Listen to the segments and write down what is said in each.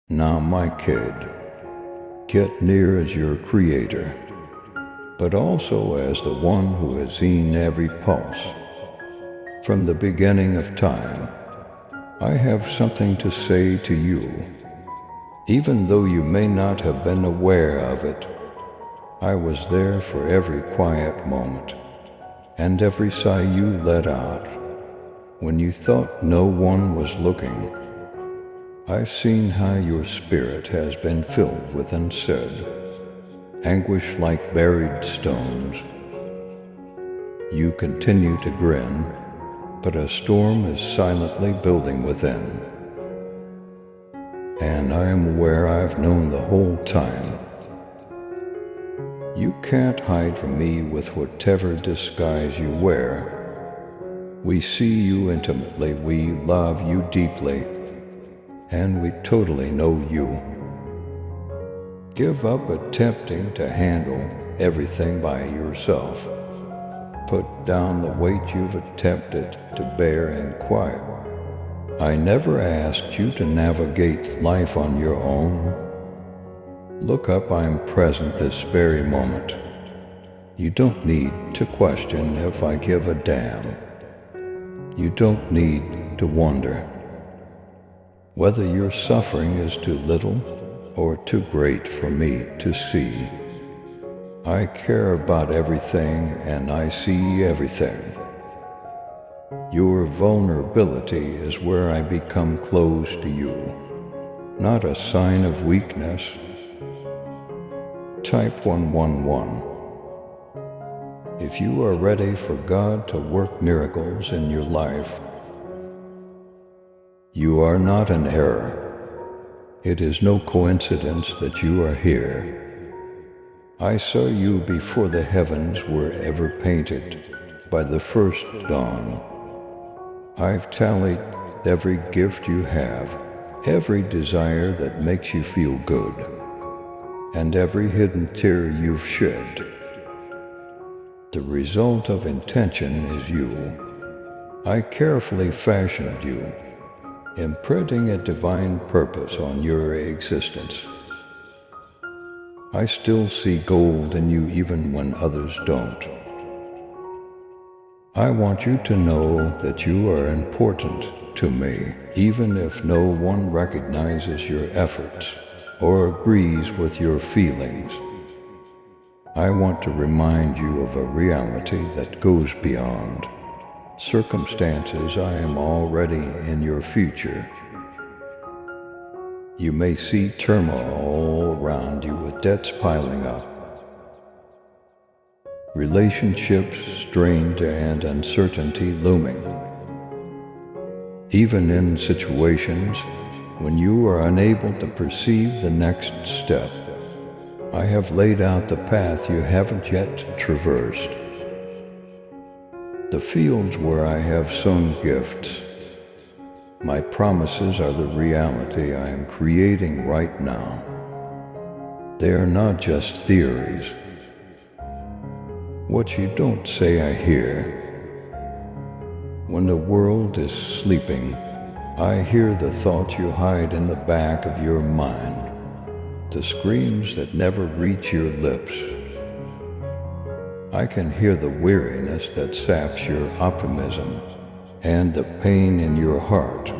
Now, my kid, get near as your creator, but also as the one who has seen every pulse. From the beginning of time, I have something to say to you. Even though you may not have been aware of it, I was there for every quiet moment, and every sigh you let out when you thought no one was looking. I've seen how your spirit has been filled with unsaid anguish like buried stones. You continue to grin, but a storm is silently building within. And I am aware I've known the whole time. You can't hide from me with whatever disguise you wear. We see you intimately, we love you deeply, and we totally know you. Give up attempting to handle everything by yourself. Put down the weight you've attempted to bear in quiet. I never asked you to navigate life on your own. Look up, I'm present this very moment. You don't need to question if I give a damn. You don't need to wonder whether your suffering is too little or too great for me to see. I care about everything and I see everything. Your vulnerability is where I become close to you, not a sign of weakness. Type 111. If you are ready for God to work miracles in your life, you are not an error. It is no coincidence that you are here. I saw you before the heavens were ever painted by the first dawn. I've tallied every gift you have, every desire that makes you feel good, and every hidden tear you've shed. The result of intention is you. I carefully fashioned you, imprinting a divine purpose on your existence. I still see gold in you even when others don't. I want you to know that you are important to me, even if no one recognizes your efforts or agrees with your feelings. I want to remind you of a reality that goes beyond circumstances. I am already in your future. You may see turmoil all around you with debts piling up, relationships strained and uncertainty looming. Even in situations when you are unable to perceive the next step, I have laid out the path you haven't yet traversed. The fields where I have sown gifts, my promises are the reality I am creating right now. They are not just theories. What you don't say I hear. When the world is sleeping, I hear the thoughts you hide in the back of your mind, the screams that never reach your lips. I can hear the weariness that saps your optimism and the pain in your heart.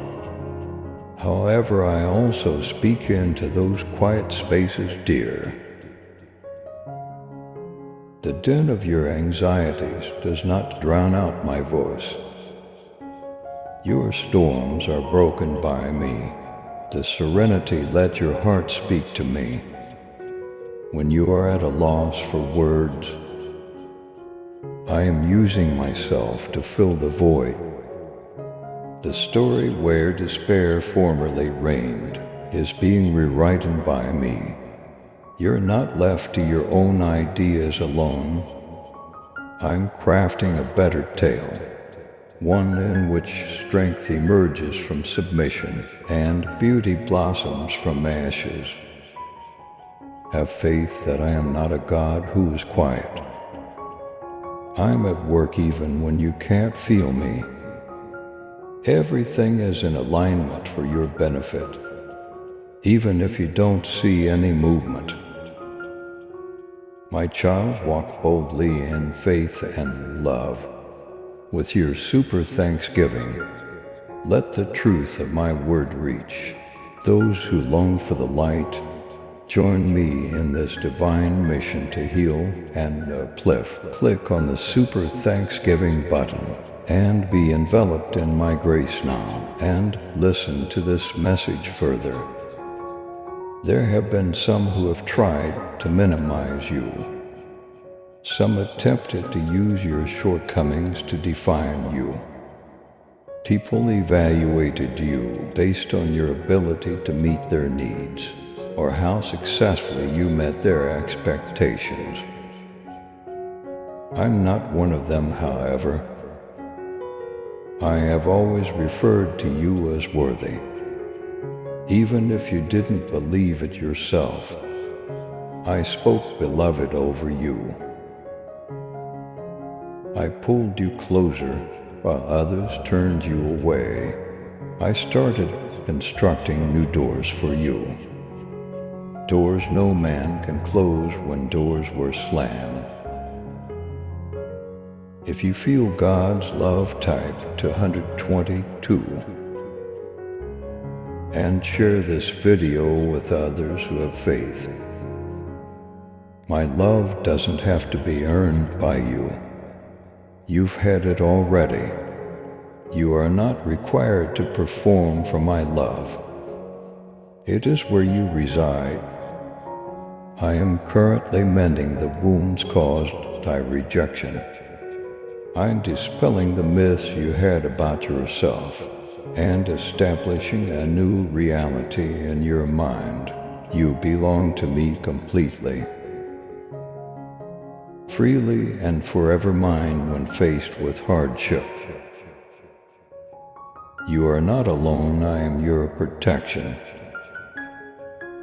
However, I also speak into those quiet spaces, dear. The din of your anxieties does not drown out my voice. Your storms are broken by me. The serenity let your heart speak to me. When you are at a loss for words, I am using myself to fill the void. The story where despair formerly reigned is being rewritten by me. You're not left to your own ideas alone. I'm crafting a better tale, one in which strength emerges from submission and beauty blossoms from ashes. Have faith that I am not a God who is quiet. I'm at work even when you can't feel me. Everything is in alignment for your benefit. even if you don't see any movement. My child, walk boldly in faith and love. With your super thanksgiving, let the truth of my word reach those who long for the light. Join me in this divine mission to heal and uplift. Click on the Super Thanksgiving button and be enveloped in my grace now, and listen to this message further. There have been some who have tried to minimize you. Some attempted to use your shortcomings to define you. People evaluated you based on your ability to meet their needs, or how successfully you met their expectations. I'm not one of them, however. I have always referred to you as worthy. Even if you didn't believe it yourself, I spoke beloved over you. I pulled you closer while others turned you away. I started constructing new doors for you. Doors no man can close when doors were slammed. If you feel God's love, type to 122 and share this video with others who have faith. My love doesn't have to be earned by you. You've had it already. You are not required to perform for my love. It is where you reside. I am currently mending the wounds caused by rejection. I'm dispelling the myths you had about yourself and establishing a new reality in your mind. You belong to me completely, freely and forever mine when faced with hardship. You are not alone, I am your protection.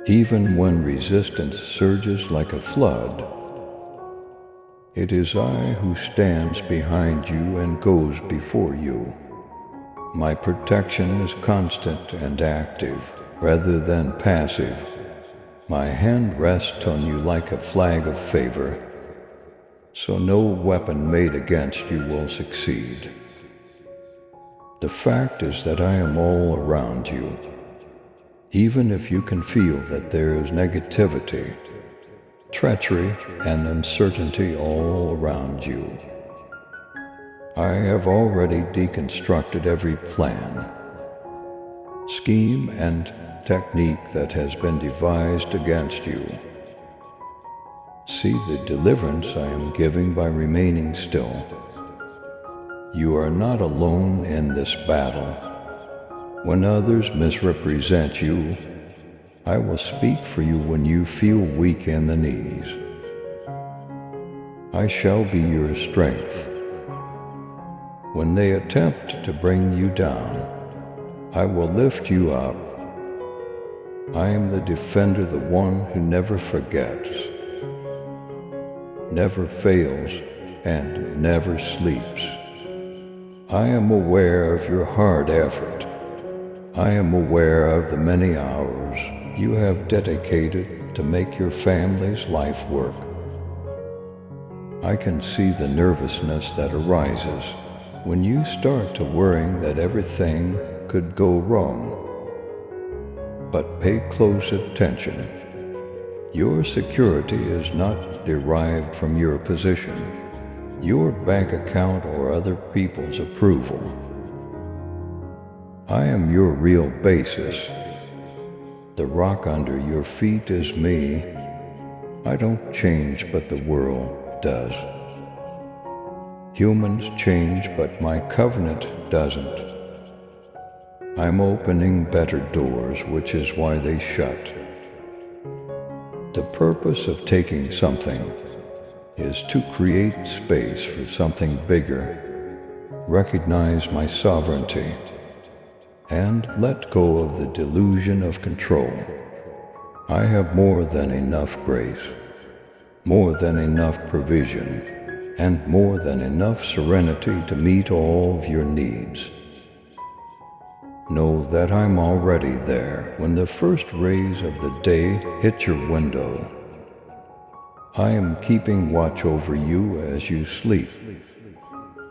Even when resistance surges like a flood, it is I who stands behind you and goes before you. My protection is constant and active, rather than passive. My hand rests on you like a flag of favor, so no weapon made against you will succeed. The fact is that I am all around you, even if you can feel that there is negativity, treachery, and uncertainty all around you. I have already deconstructed every plan, scheme, and technique that has been devised against you. See the deliverance I am giving by remaining still. You are not alone in this battle. When others misrepresent you, I will speak for you when you feel weak in the knees. I shall be your strength. When they attempt to bring you down, I will lift you up. I am the defender, the one who never forgets, never fails, and never sleeps. I am aware of your hard effort. I am aware of the many hours you have dedicated to make your family's life work. I can see the nervousness that arises when you start to worrying that everything could go wrong. But pay close attention. Your security is not derived from your position, your bank account, or other people's approval. I am your real basis. The rock under your feet is me. I don't change, but the world does. Humans change, but my covenant doesn't. I'm opening better doors, which is why they shut. The purpose of taking something is to create space for something bigger, recognize my sovereignty, and let go of the delusion of control. I have more than enough grace, more than enough provision, and more than enough serenity to meet all of your needs. Know that I'm already there when the first rays of the day hit your window. I am keeping watch over you as you sleep.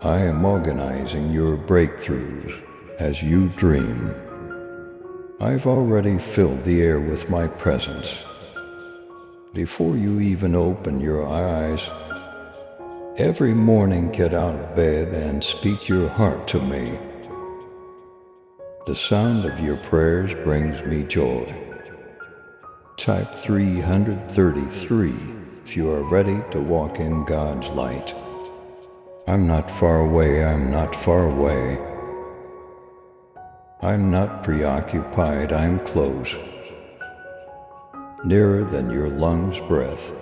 I am organizing your breakthroughs as you dream. I've already filled the air with my presence. Before you even open your eyes, every morning get out of bed and speak your heart to me. The sound of your prayers brings me joy. Type 333 if you are ready to walk in God's light. I'm not far away, I'm not far away. I'm not preoccupied, I'm close. Nearer than your lungs' breath.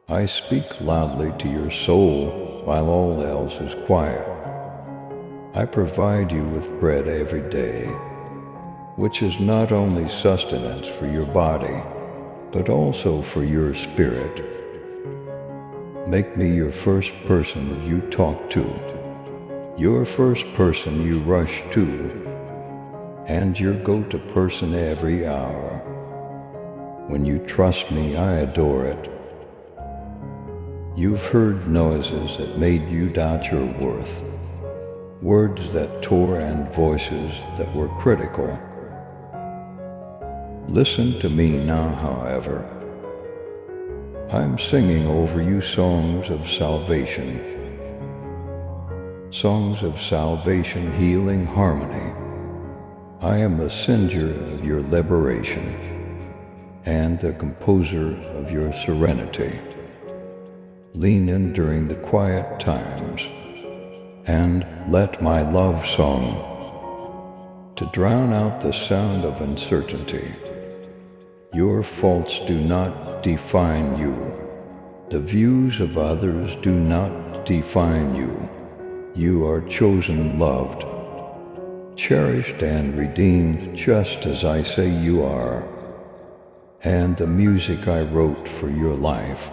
I speak loudly to your soul while all else is quiet. I provide you with bread every day, which is not only sustenance for your body, but also for your spirit. Make me your first person you talk to, your first person you rush to, and your go-to person every hour. When you trust me, I adore it. You've heard noises that made you doubt your worth. Words that tore and voices that were critical. Listen to me now, however. I'm singing over you songs of salvation. Songs of salvation, healing, harmony. I am the messenger of your liberation and the composer of your serenity. Lean in during the quiet times and let my love song to drown out the sound of uncertainty. Your faults do not define you. The views of others do not define you. You are chosen, loved, cherished, and redeemed just as I say you are. And the music I wrote for your life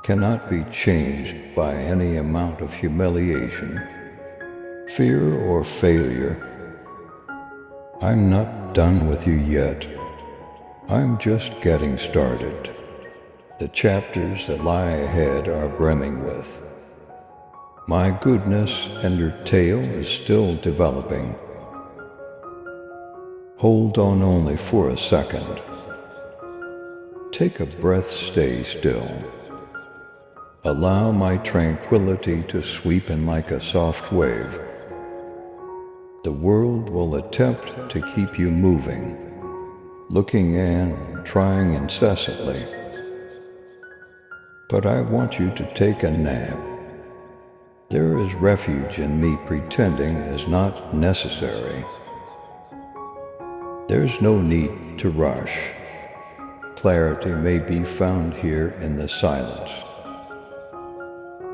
cannot be changed by any amount of humiliation, fear, or failure. I'm not done with you yet. I'm just getting started. The chapters that lie ahead are brimming with my goodness, and your tale is still developing. Hold on only for a second. Take a breath, stay still. Allow my tranquility to sweep in like a soft wave. The world will attempt to keep you moving, looking and trying incessantly. But I want you to take a nap. There is refuge in me pretending is not necessary. There's no need to rush. Clarity may be found here in the silence.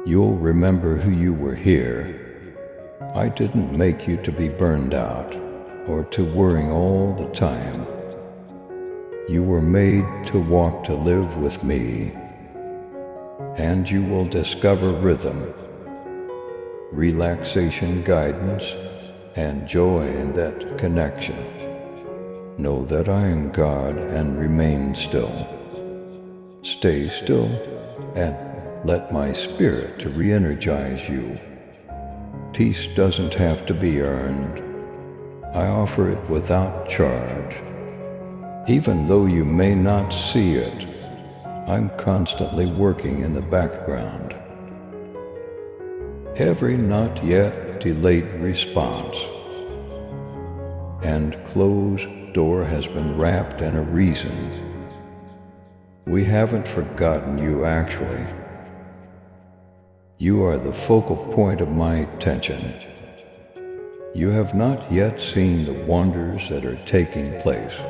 You'll remember who you were here. I didn't make you to be burned out or to worrying all the time. You were made to walk, to live with me, and you will discover rhythm, relaxation, guidance, and joy in that connection. Know that I am God and remain still. Stay still and let my spirit to re-energize you. Peace doesn't have to be earned. I offer it without charge. Even though you may not see it, I'm constantly working in the background. Every not yet delayed response and closed door has been wrapped in a reason. We haven't forgotten you, actually. You are the focal point of my attention. You have not yet seen the wonders that are taking place.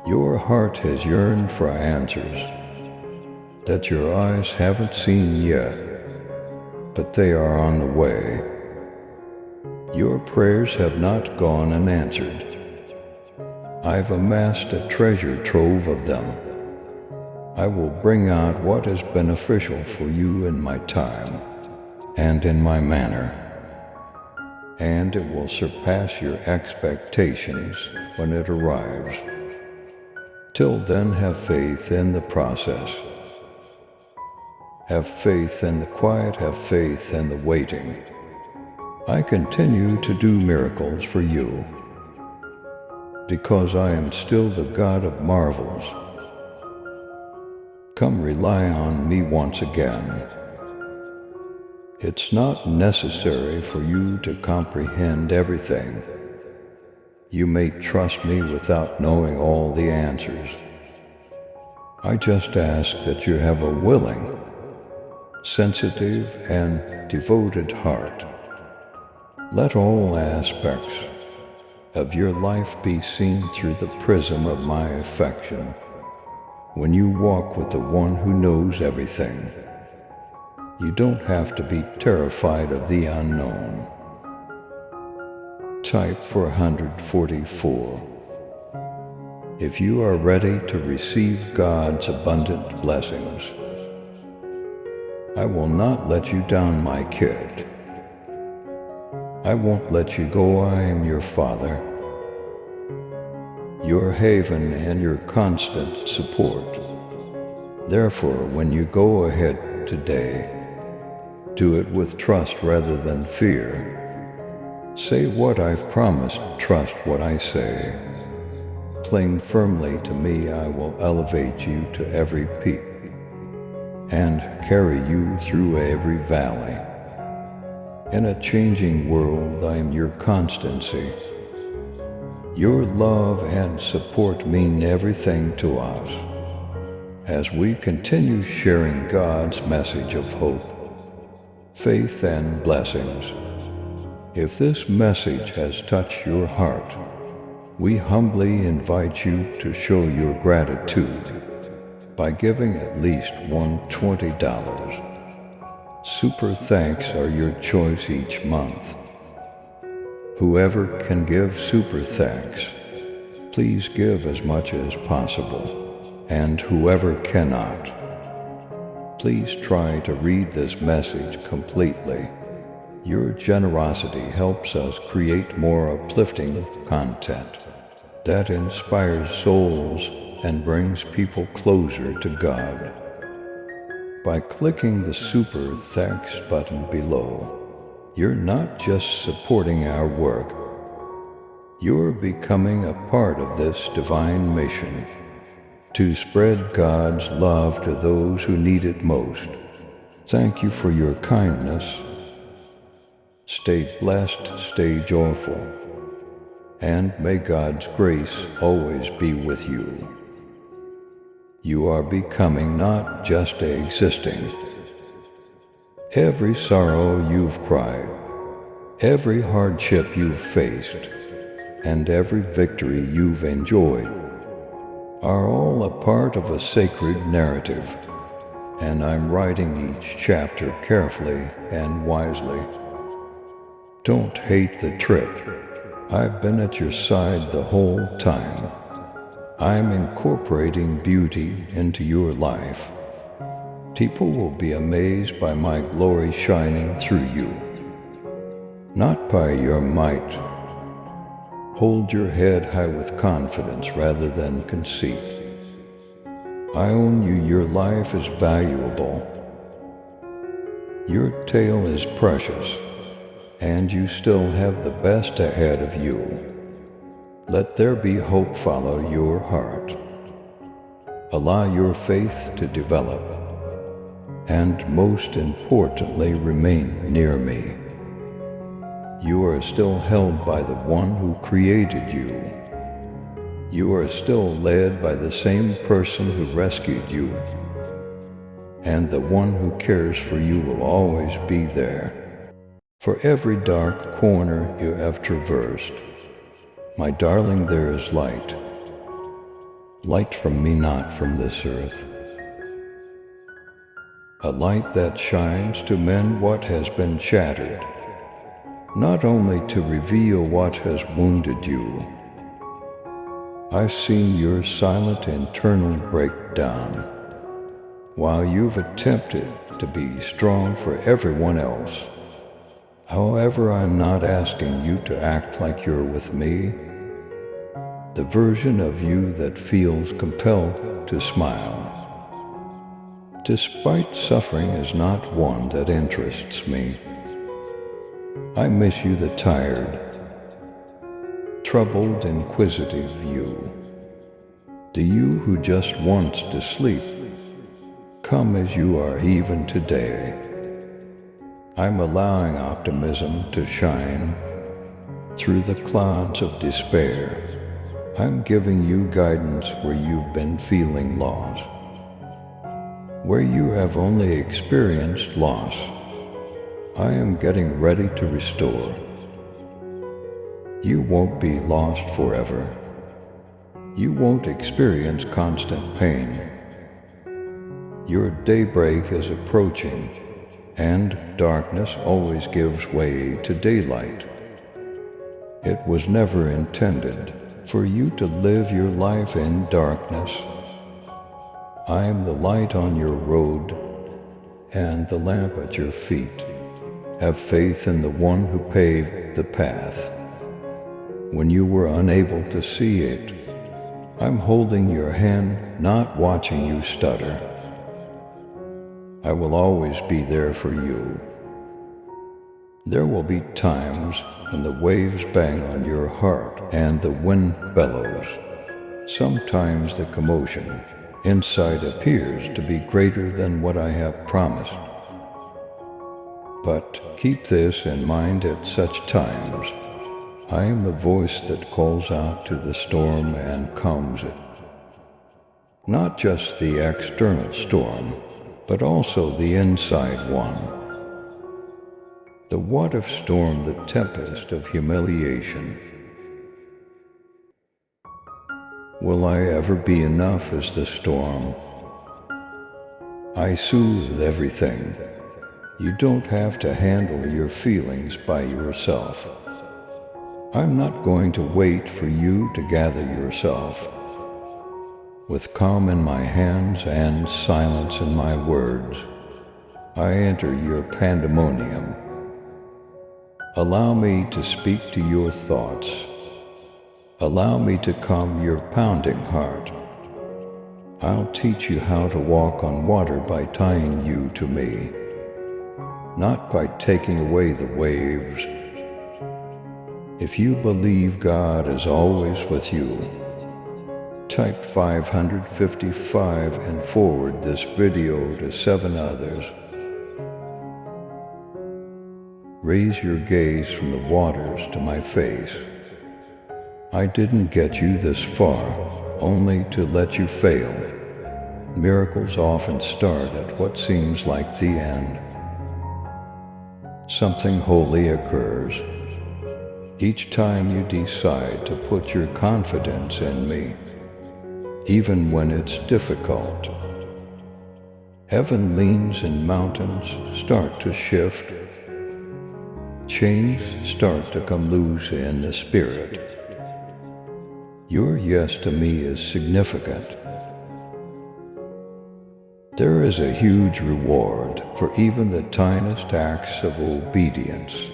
Your heart has yearned for answers that your eyes haven't seen yet, but they are on the way. Your prayers have not gone unanswered. I've amassed a treasure trove of them. I will bring out what is beneficial for you in my time and in my manner. and it will surpass your expectations when it arrives. Till then, have faith in the process. Have faith in the quiet, have faith in the waiting. I continue to do miracles for you, because I am still the God of marvels. Come rely on me once again. It's not necessary for you to comprehend everything. You may trust me without knowing all the answers. I just ask that you have a willing, sensitive, and devoted heart. Let all aspects of your life be seen through the prism of my affection. When you walk with the one who knows everything, you don't have to be terrified of the unknown. Type 444. If you are ready to receive God's abundant blessings, I will not let you down, my kid. I won't let you go. I am your Father, your haven and your constant support. Therefore, when you go ahead today, do it with trust rather than fear. Say what I've promised, trust what I say. Cling firmly to me, I will elevate you to every peak and carry you through every valley. In a changing world, I am your constancy. Your love and support mean everything to us as we continue sharing God's message of hope, faith, and blessings. If this message has touched your heart, we humbly invite you to show your gratitude by giving at least $120. Super thanks are your choice each month. Whoever can give super thanks, please give as much as possible. And whoever cannot, please try to read this message completely. Your generosity helps us create more uplifting content that inspires souls and brings people closer to God. By clicking the Super Thanks button below, you're not just supporting our work, you're becoming a part of this divine mission to spread God's love to those who need it most. Thank you for your kindness. Stay blessed, stay joyful, and may God's grace always be with you. You are becoming, not just existing. Every sorrow you've cried, every hardship you've faced, and every victory you've enjoyed are all a part of a sacred narrative, and I'm writing each chapter carefully and wisely. Don't hate the trip. I've been at your side the whole time. I'm incorporating beauty into your life. People will be amazed by my glory shining through you, not by your might. Hold your head high with confidence rather than conceit. I own you, your life is valuable. Your tale is precious, and you still have the best ahead of you. Let there be hope follow your heart. Allow your faith to develop, and most importantly, remain near me. You are still held by the one who created you. You are still led by the same person who rescued you, and the one who cares for you will always be there. For every dark corner you have traversed, my darling, there is light. Light from me, not from this earth. A light that shines to mend what has been shattered, not only to reveal what has wounded you. I've seen your silent internal breakdown, while you've attempted to be strong for everyone else. However, I'm not asking you to act like you're with me. The version of you that feels compelled to smile, despite suffering, is not one that interests me. I miss you, the tired, troubled, inquisitive you. The you who just wants to sleep. Come as you are even today. I'm allowing optimism to shine through the clouds of despair. I'm giving you guidance where you've been feeling lost. Where you have only experienced loss, I am getting ready to restore. You won't be lost forever. You won't experience constant pain. Your daybreak is approaching, and darkness always gives way to daylight. It was never intended for you to live your life in darkness. I am the light on your road and the lamp at your feet. Have faith in the one who paved the path. When you were unable to see it, I'm holding your hand, not watching you stutter. I will always be there for you. There will be times when the waves bang on your heart and the wind bellows. Sometimes the commotion inside appears to be greater than what I have promised. But keep this in mind at such times. I am the voice that calls out to the storm and calms it. Not just the external storm, but also the inside one. The what if storm, the tempest of humiliation. Will I ever be enough as the storm? I soothe everything. You don't have to handle your feelings by yourself. I'm not going to wait for you to gather yourself. With calm in my hands and silence in my words, I enter your pandemonium. Allow me to speak to your thoughts. Allow me to calm your pounding heart. I'll teach you how to walk on water by tying you to me, not by taking away the waves. If you believe God is always with you, type 555 and forward this video to 7 others. Raise your gaze from the waters to my face. I didn't get you this far only to let you fail. Miracles often start at what seems like the end. Something holy occurs each time you decide to put your confidence in me, even when it's difficult. Heaven leans and mountains start to shift. Chains start to come loose in the spirit. Your yes to me is significant. There is a huge reward for even the tiniest acts of obedience.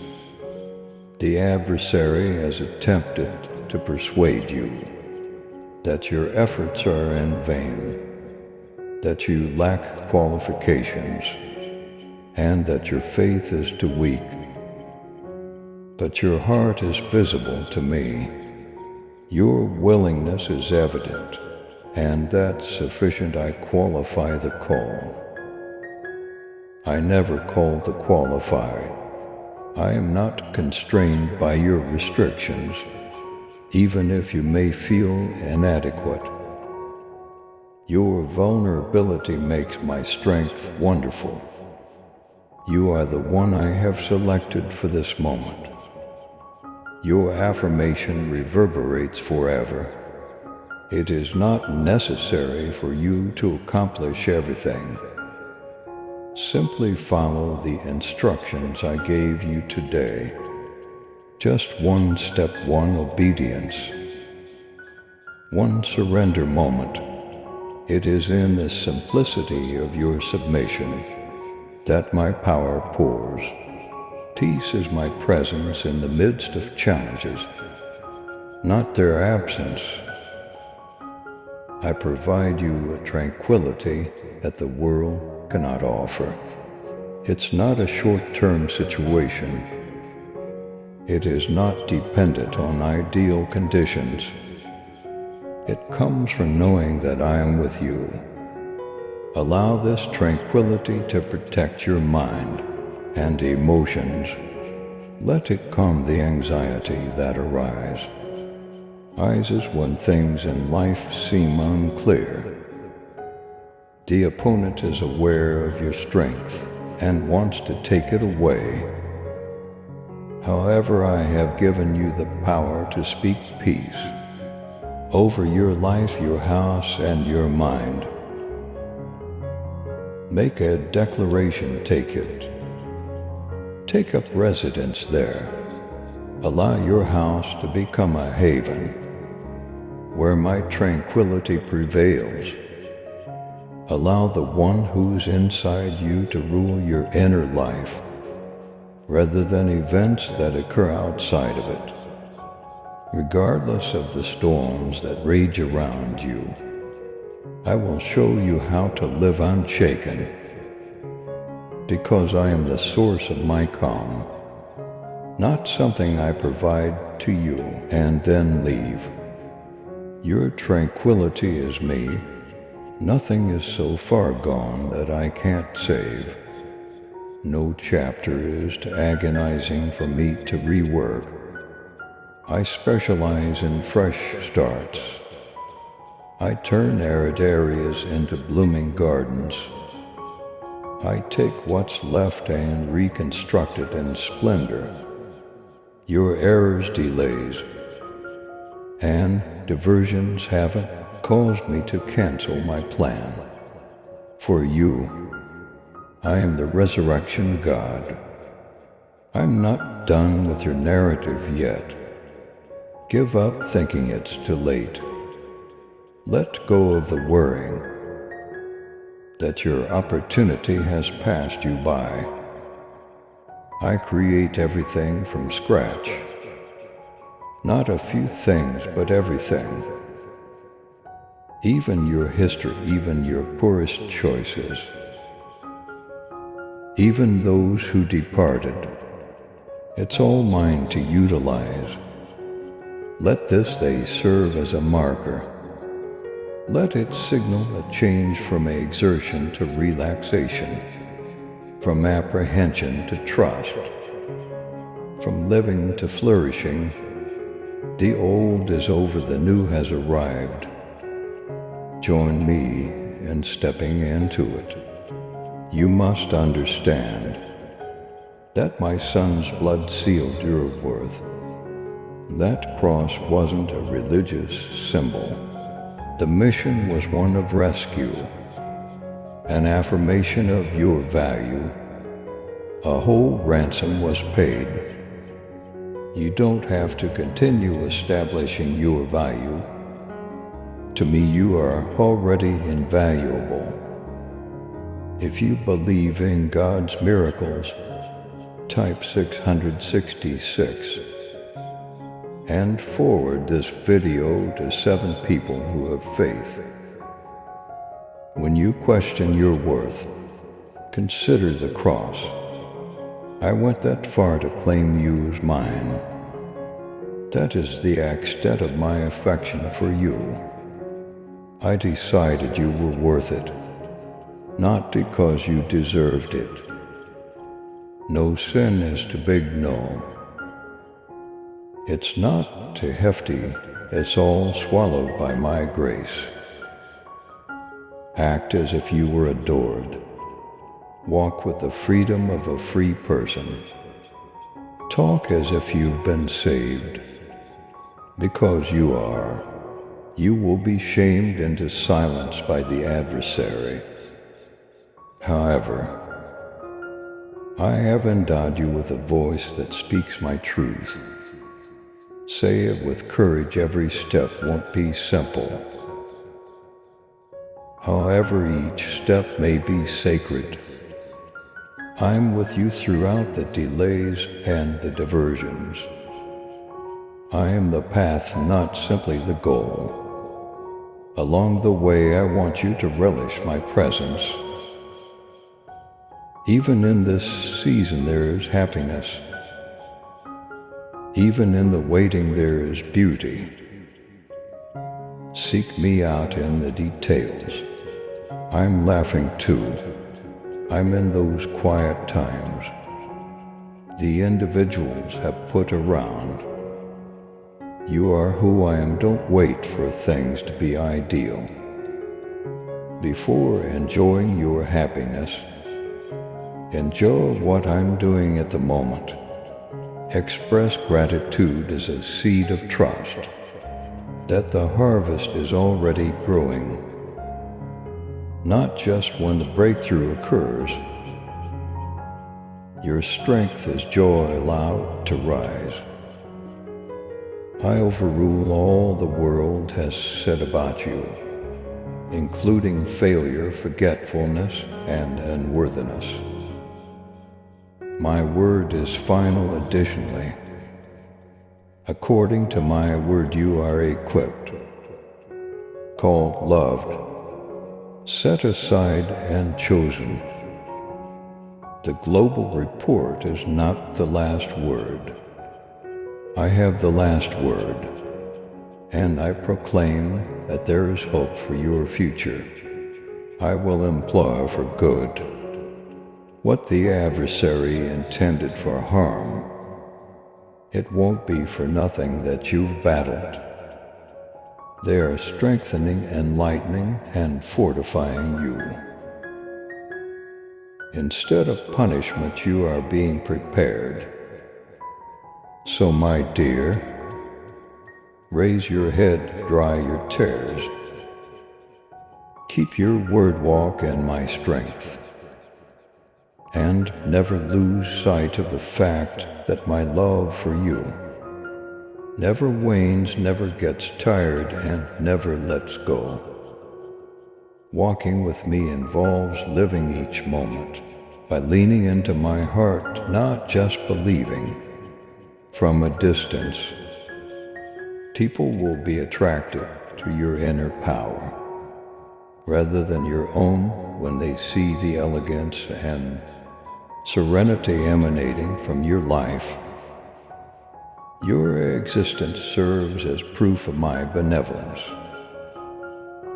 The adversary has attempted to persuade you that your efforts are in vain, that you lack qualifications, and that your faith is too weak. But your heart is visible to me. Your willingness is evident, and that's sufficient. I qualify the call. I never call the qualified. I am not constrained by your restrictions, even if you may feel inadequate. Your vulnerability makes my strength wonderful. You are the one I have selected for this moment. Your affirmation reverberates forever. It is not necessary for you to accomplish everything. Simply follow the instructions I gave you today. Just one step, one obedience, one surrender moment. It is in the simplicity of your submission that my power pours. Peace is my presence in the midst of challenges, not their absence. I provide you a tranquility that the world cannot offer. It's not a short-term situation. It is not dependent on ideal conditions. It comes from knowing that I am with you. Allow this tranquility to protect your mind and emotions. Let it calm the anxiety that arises when things in life seem unclear. The opponent is aware of your strength and wants to take it away. However, I have given you the power to speak peace over your life, your house, and your mind. Make a declaration, take it. Take up residence there. Allow your house to become a haven where my tranquility prevails. Allow the one who's inside you to rule your inner life rather than events that occur outside of it. Regardless of the storms that rage around you, I will show you how to live unshaken, because I am the source of my calm, not something I provide to you and then leave. Your tranquility is me. Nothing is so far gone that I can't save. No chapter is too agonizing for me to rework. I specialize in fresh starts. I turn arid areas into blooming gardens. I take what's left and reconstruct it in splendor. Your errors, delays, and diversions haven't caused me to cancel my plan. For you, I am the resurrection God. I'm not done with your narrative yet. Give up thinking it's too late. Let go of the worrying that your opportunity has passed you by. I create everything from scratch. Not a few things, but everything. Even your history, even your poorest choices. Even those who departed. It's all mine to utilize. Let this day serve as a marker. Let it signal a change from exertion to relaxation, from apprehension to trust, from living to flourishing. The old is over, the new has arrived. Join me in stepping into it. You must understand that my son's blood sealed your worth. That cross wasn't a religious symbol. The mission was one of rescue, an affirmation of your value. A whole ransom was paid. You don't have to continue establishing your value. To me, you are already invaluable. If you believe in God's miracles, type 666 and forward this video to 7 people who have faith. When you question your worth, consider the cross. I went that far to claim you as mine. That is the extent of my affection for you. I decided you were worth it, not because you deserved it. No sin is too big, no. It's not too hefty, it's all swallowed by my grace. Act as if you were adored. Walk with the freedom of a free person. Talk as if you've been saved. Because you are, you will be shamed into silence by the adversary. However, I have endowed you with a voice that speaks my truth. Say it with courage. Every step won't be simple. However, each step may be sacred. I'm with you throughout the delays and the diversions. I am the path, not simply the goal. Along the way, I want you to relish my presence. Even in this season, there is happiness. Even in the waiting, there is beauty. Seek me out in the details. I'm laughing too. I'm in those quiet times. The individuals have put around. You are who I am. Don't wait for things to be ideal. Before enjoying your happiness, enjoy what I'm doing at the moment. Express gratitude as a seed of trust that the harvest is already growing. Not just when the breakthrough occurs. Your strength is joy allowed to rise. I overrule all the world has said about you, including failure, forgetfulness, and unworthiness. My word is final. Additionally, according to my word, you are equipped, called, loved, set aside, and chosen. The global report is not the last word. I have the last word, and I proclaim that there is hope for your future. I will employ for good what the adversary intended for harm. It won't be for nothing that you've battled. They are strengthening, enlightening, and fortifying you. Instead of punishment, you are being prepared. So, my dear, raise your head, dry your tears. Keep your word walk in my strength. And never lose sight of the fact that my love for you never wanes, never gets tired, and never lets go. Walking with me involves living each moment by leaning into my heart, not just believing. From a distance, people will be attracted to your inner power rather than your own when they see the elegance and serenity emanating from your life. Your existence serves as proof of my benevolence.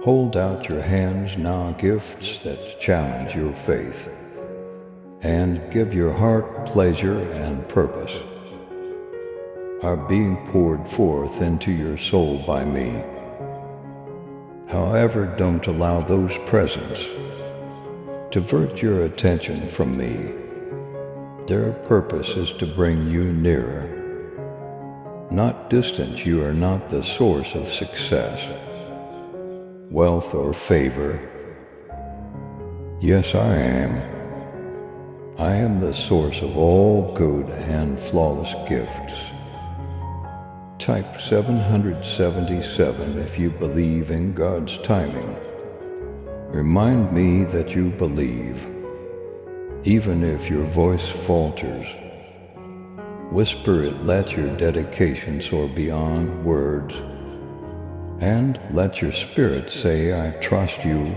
Hold out your hands now, gifts that challenge your faith, and give your heart pleasure and purpose are being poured forth into your soul by me. However, don't allow those presents to divert your attention from me. Their purpose is to bring you nearer, not distant. You are not the source of success, wealth, or favor. Yes, I am. I am the source of all good and flawless gifts. Type 777 if you believe in God's timing. Remind me that you believe, even if your voice falters. Whisper it, let your dedication soar beyond words, and let your spirit say, I trust you.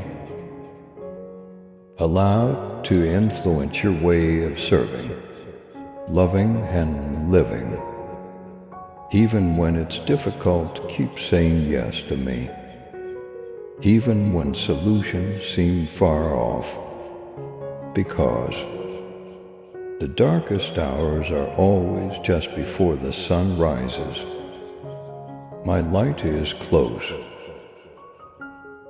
Allow it to influence your way of serving, loving, and living. Even when it's difficult, keep saying yes to me. Even when solutions seem far off, because the darkest hours are always just before the sun rises. My light is close.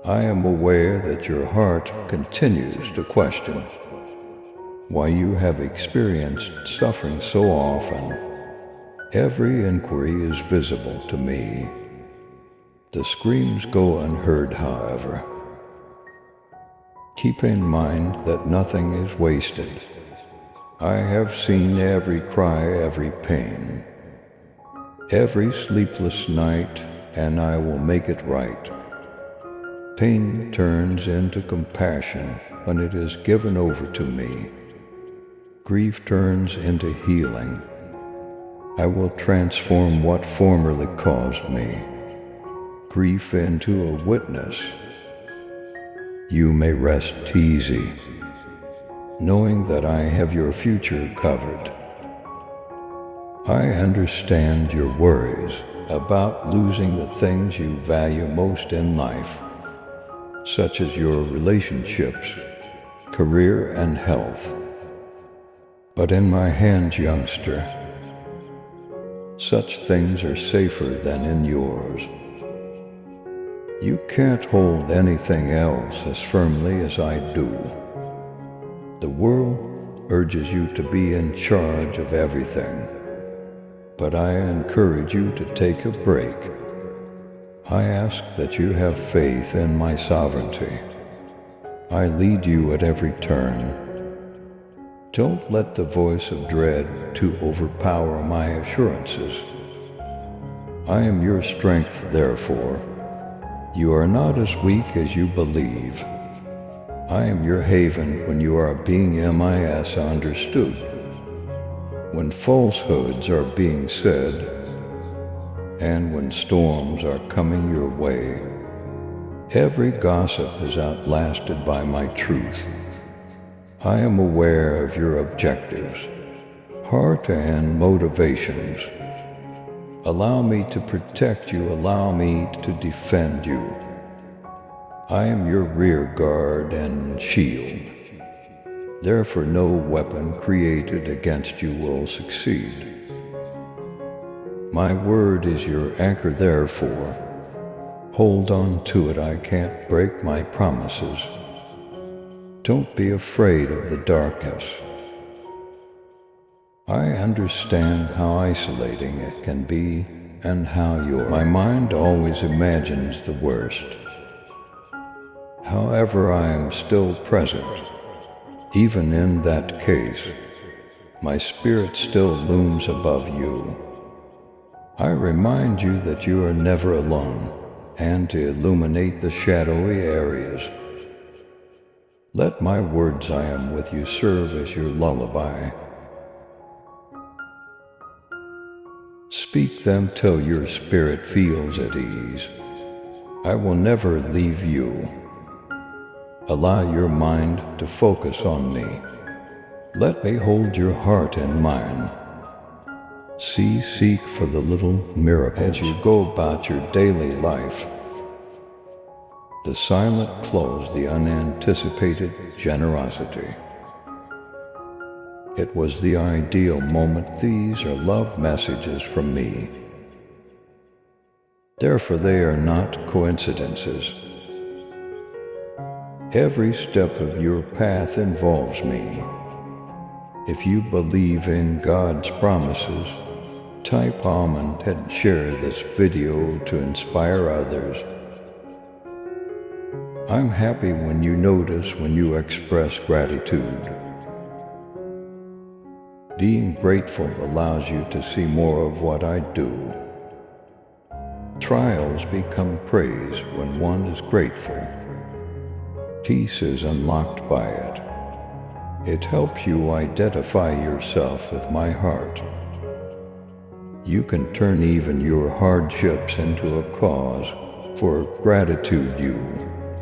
I am aware that your heart continues to question why you have experienced suffering so often. Every inquiry is visible to me. The screams go unheard, however. Keep in mind that nothing is wasted. I have seen every cry, every pain, every sleepless night, and I will make it right. Pain turns into compassion when it is given over to me. Grief turns into healing. I will transform what formerly caused me grief into a witness. You may rest easy, knowing that I have your future covered. I understand your worries about losing the things you value most in life, such as your relationships, career, and health. But in my hands, youngster, such things are safer than in yours. You can't hold anything else as firmly as I do. The world urges you to be in charge of everything, but I encourage you to take a break. I ask that you have faith in my sovereignty. I lead you at every turn. Don't let the voice of dread to overpower my assurances. I am your strength, therefore. You are not as weak as you believe. I am your haven when you are being misunderstood. When falsehoods are being said, and when storms are coming your way. Every gossip is outlasted by my truth. I am aware of your objectives, heart and motivations. Allow me to protect you, allow me to defend you. I am your rear guard and shield. Therefore no weapon created against you will succeed. My word is your anchor, therefore. Hold on to it, I can't break my promises. Don't be afraid of the darkness. I understand how isolating it can be and how my mind always imagines the worst. However, I am still present. Even in that case, my spirit still looms above you. I remind you that you are never alone and to illuminate the shadowy areas. Let my words, I am with you, serve as your lullaby. Speak them till your spirit feels at ease. I will never leave you. Allow your mind to focus on me. Let me hold your heart in mine. Seek for the little miracles as you go about your daily life. The silent close, the unanticipated generosity. It was the ideal moment. These are love messages from me. Therefore they are not coincidences. Every step of your path involves me. If you believe in God's promises, type almond and share this video to inspire others. I'm happy when you notice, when you express gratitude. Being grateful allows you to see more of what I do. Trials become praise when one is grateful. Peace is unlocked by it. It helps you identify yourself with my heart. You can turn even your hardships into a cause for gratitude.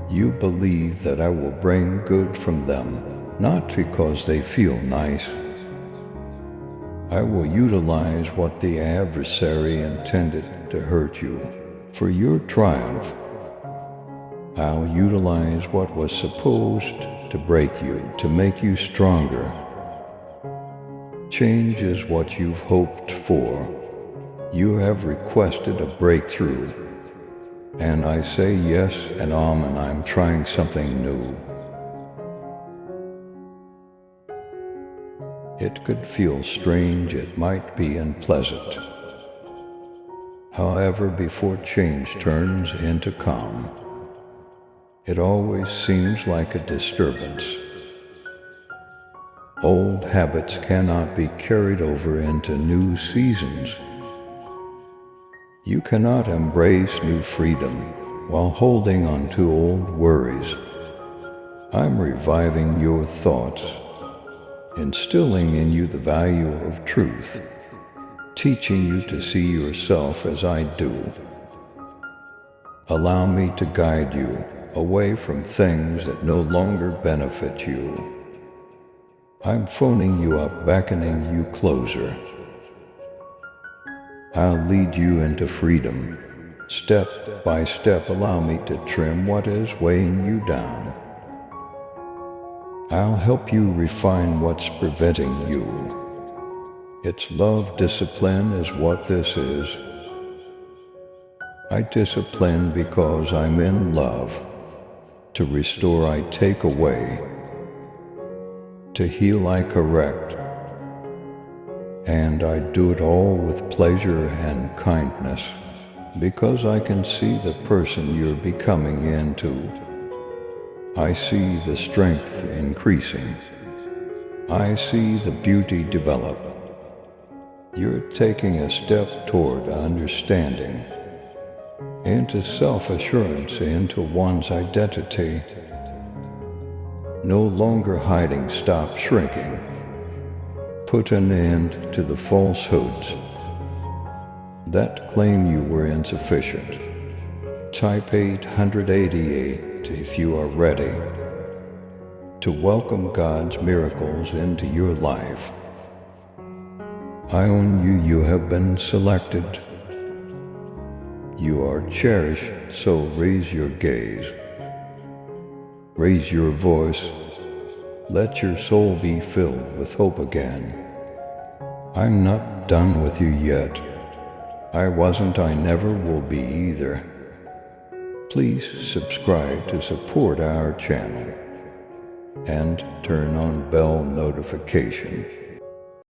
You believe that I will bring good from them, not because they feel nice. I will utilize what the adversary intended to hurt you for your triumph. I'll utilize what was supposed to break you to make you stronger. Change is what you've hoped for. You have requested a breakthrough. And I say yes and amen, I'm trying something new. It could feel strange, it might be unpleasant. However, before change turns into calm, it always seems like a disturbance. Old habits cannot be carried over into new seasons. You cannot embrace new freedom while holding on to old worries. I'm reviving your thoughts. instilling in you the value of truth, teaching you to see yourself as I do. Allow me to guide you away from things that no longer benefit you. I'm phoning you up, beckoning you closer. I'll lead you into freedom. Step by step, allow me to trim what is weighing you down. I'll help you refine what's preventing you. It's love discipline is what this is. I discipline because I'm in love. To restore I take away. To heal I correct. And I do it all with pleasure and kindness, because I can see the person you're becoming into. I see the strength increasing. I see the beauty develop. You're taking a step toward understanding, into self-assurance, into one's identity. No longer hiding, stop shrinking. Put an end to the falsehoods that claim you were insufficient. Type 888 if you are ready to welcome God's miracles into your life. I own you, you have been selected. You are cherished, so raise your gaze. Raise your voice. Let your soul be filled with hope again. I'm not done with you yet. I wasn't, I never will be either. Please subscribe to support our channel and turn on bell notification.